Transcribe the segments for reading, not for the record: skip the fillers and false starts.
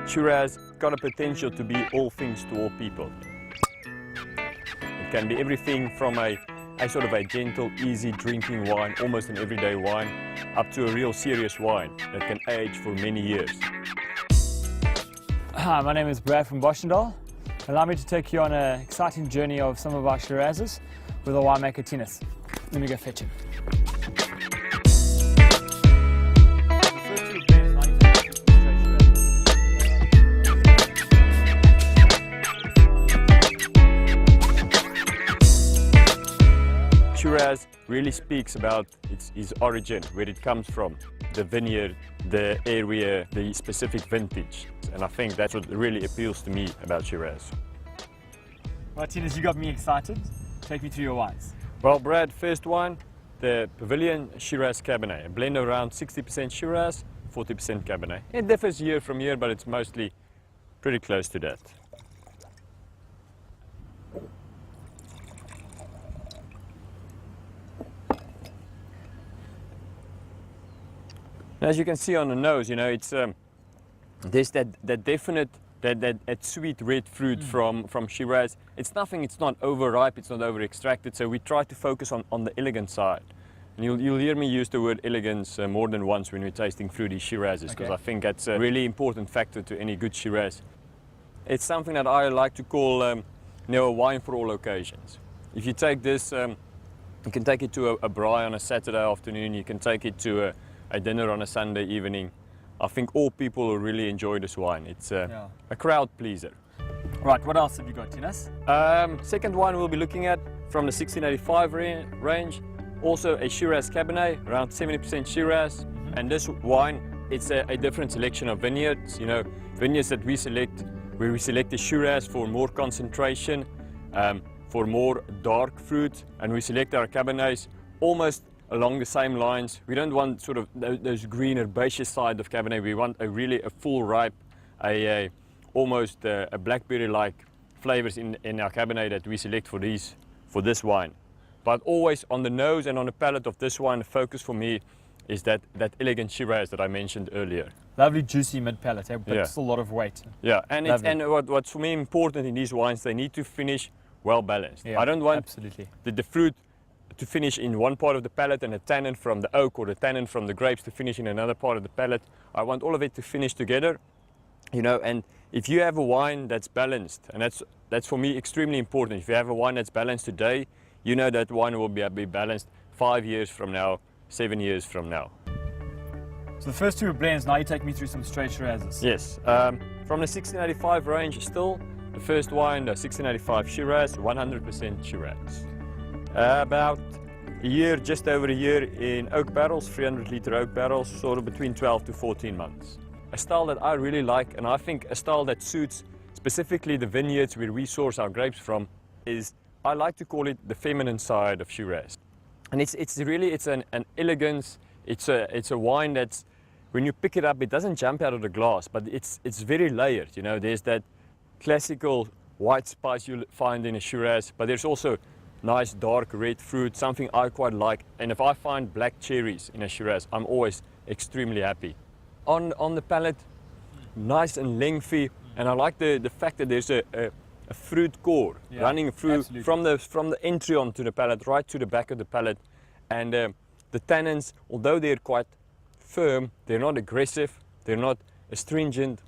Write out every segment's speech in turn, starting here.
Shiraz got a potential to be all things to all people. It can be everything from a sort of a gentle, easy drinking wine, almost an everyday wine, up to a real serious wine that can age for many years. Hi, my name is Brad from Boschendal. Allow me to take you on an exciting journey of some of our Shirazes with our winemaker Shiraz. Let me go fetch him. Shiraz really speaks about its origin, where it comes from, the vineyard, the area, the specific vintage. And I think that's what really appeals to me about Shiraz. Well, Shiraz, you got me excited. Take me through your wines. Well, Brad, first wine, the Pavilion Shiraz Cabernet, a blend of around 60% Shiraz, 40% Cabernet. It differs year from year, but it's mostly pretty close to that. As you can see on the nose, you know, it's there's that definite that sweet red fruit from Shiraz. It's not overripe, it's not over extracted, so we try to focus on the elegant side. And you'll hear me use the word elegance more than once when we're tasting fruity Shirazes, because I think that's a really important factor to any good Shiraz. It's something that I like to call you know, a wine for all occasions. If you take this, you can take it to a braai on a Saturday afternoon, you can take it to a dinner on a Sunday evening. I think all people will really enjoy this wine. It's a crowd pleaser. Right, what else have you got, Shiraz? Second wine we'll be looking at from the 1685 range, also a Shiraz Cabernet, around 70% Shiraz. And this wine, it's a different selection of vineyards. You know, vineyards that we select, where we select the Shiraz for more concentration, for more dark fruit, and we select our Cabernets almost along the same lines. We don't want sort of those green herbaceous side of Cabernet. We want really a full ripe, almost a blackberry-like flavors in our Cabernet that we select for this wine. But always on the nose and on the palate of this wine, the focus for me is that elegant Shiraz that I mentioned earlier. Lovely juicy mid palate, but still a lot of weight. Yeah, and what's for me important in these wines, they need to finish well balanced. Yeah, I don't want absolutely the fruit to finish in one part of the palate and the tannin from the oak or the tannin from the grapes to finish in another part of the palate. I want all of it to finish together, you know. And if you have a wine that's balanced, and that's for me extremely important. If you have a wine that's balanced today, you know that wine will be balanced 5 years from now, 7 years from now. So the first two are blends. Now you take me through some straight Shirazes. Yes, from the 1685 range still, the first wine, the 1685 Shiraz, 100% Shiraz. About a year, just over a year in oak barrels, 300-litre oak barrels, sort of between 12 to 14 months. A style that I really like, and I think a style that suits specifically the vineyards where we source our grapes from, is, I like to call it the feminine side of Shiraz. And it's an elegance, it's a wine that's, when you pick it up, it doesn't jump out of the glass, but it's very layered, you know. There's that classical white spice you'll find in a Shiraz, but there's also nice dark red fruit, something I quite like. And if I find black cherries in a Shiraz, I'm always extremely happy. On the palate, nice and lengthy, and I like the fact that there's a fruit core running through from the entry onto the palate right to the back of the palate. And the tannins, although they're quite firm, they're not aggressive, they're not astringent.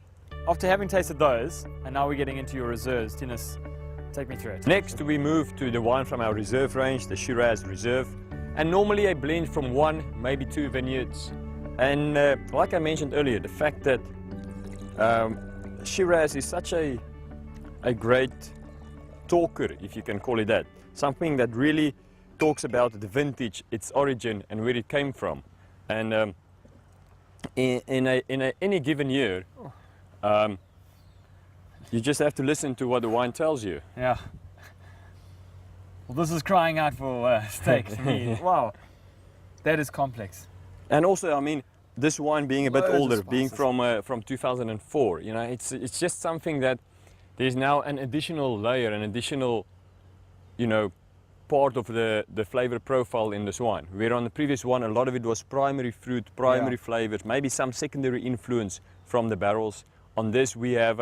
After having tasted those, and now we're getting into your reserves, Shiraz, take me through it. Next, we move to the wine from our reserve range, the Shiraz Reserve, and normally a blend from 1, maybe 2 vineyards. And like I mentioned earlier, the fact that Shiraz is such a great talker, if you can call it that, something that really talks about the vintage, its origin, and where it came from. And in any given year, you just have to listen to what the wine tells you. Yeah. Well, this is crying out for steak for me. Wow, that is complex. And also, I mean, this wine being a bit older, being from 2004, you know, it's just something that there's now an additional layer, an additional, you know, part of the flavor profile in this wine. Where on the previous one, a lot of it was primary fruit, primary flavors, maybe some secondary influence from the barrels. on this we have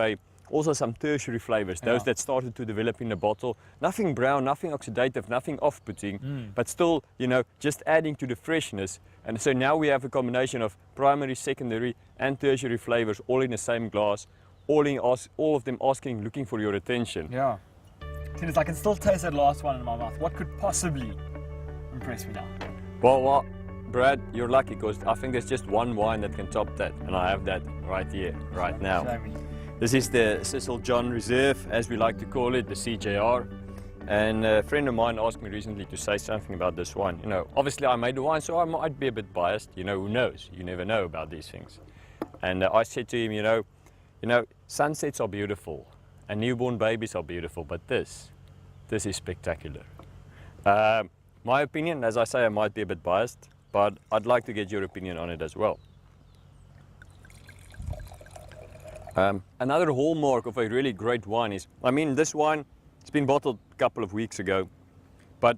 also some tertiary flavors, those that started to develop in the bottle. Nothing brown, nothing oxidative, nothing off-putting, but still, you know, just adding to the freshness. And so now we have a combination of primary, secondary and tertiary flavors all in the same glass, all of them looking for your attention. Yeah. Tinus, I can still taste that last one in my mouth. What could possibly impress me now? Well, Brad, you're lucky because I think there's just one wine that can top that, and I have that right here, right now. Show me. This is the Cecil John Reserve, as we like to call it, the CJR. And a friend of mine asked me recently to say something about this wine. You know, obviously I made the wine, so I might be a bit biased. You know, who knows? You never know about these things. And I said to him, you know, sunsets are beautiful, and newborn babies are beautiful, but this is spectacular. My opinion, as I say, I might be a bit biased, but I'd like to get your opinion on it as well. Another hallmark of a really great wine is, I mean, this wine, it's been bottled a couple of weeks ago, but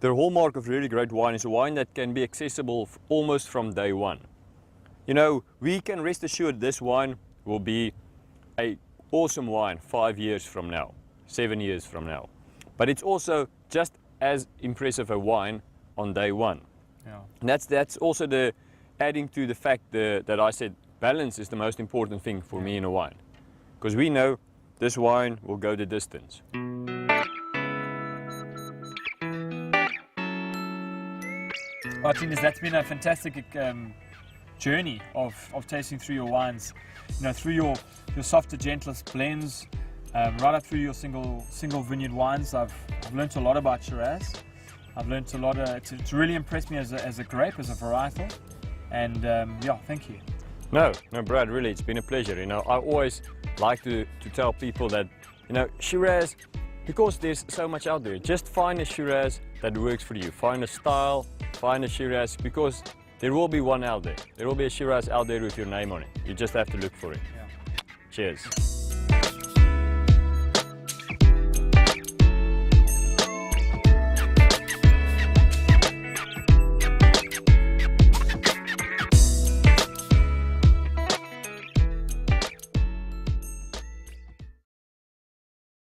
the hallmark of really great wine is a wine that can be accessible almost from day one. You know, we can rest assured this wine will be an awesome wine 5 years from now, 7 years from now. But it's also just as impressive a wine on day one. Yeah. And that's also the adding to the fact that I said balance is the most important thing for me in a wine, because we know this wine will go the distance. Tinus, that's been a fantastic journey of tasting through your wines, you know, through your softer, gentlest blends, right up through your single vineyard wines. I've learnt a lot about Shiraz. I've learnt a lot. It's really impressed me as a grape, as a varietal, and yeah, thank you. No, Brad, really, it's been a pleasure. You know, I always like to tell people that, you know, Shiraz, because there's so much out there, just find a Shiraz that works for you. Find a style, find a Shiraz, because there will be one out there. There will be a Shiraz out there with your name on it. You just have to look for it. Yeah. Cheers.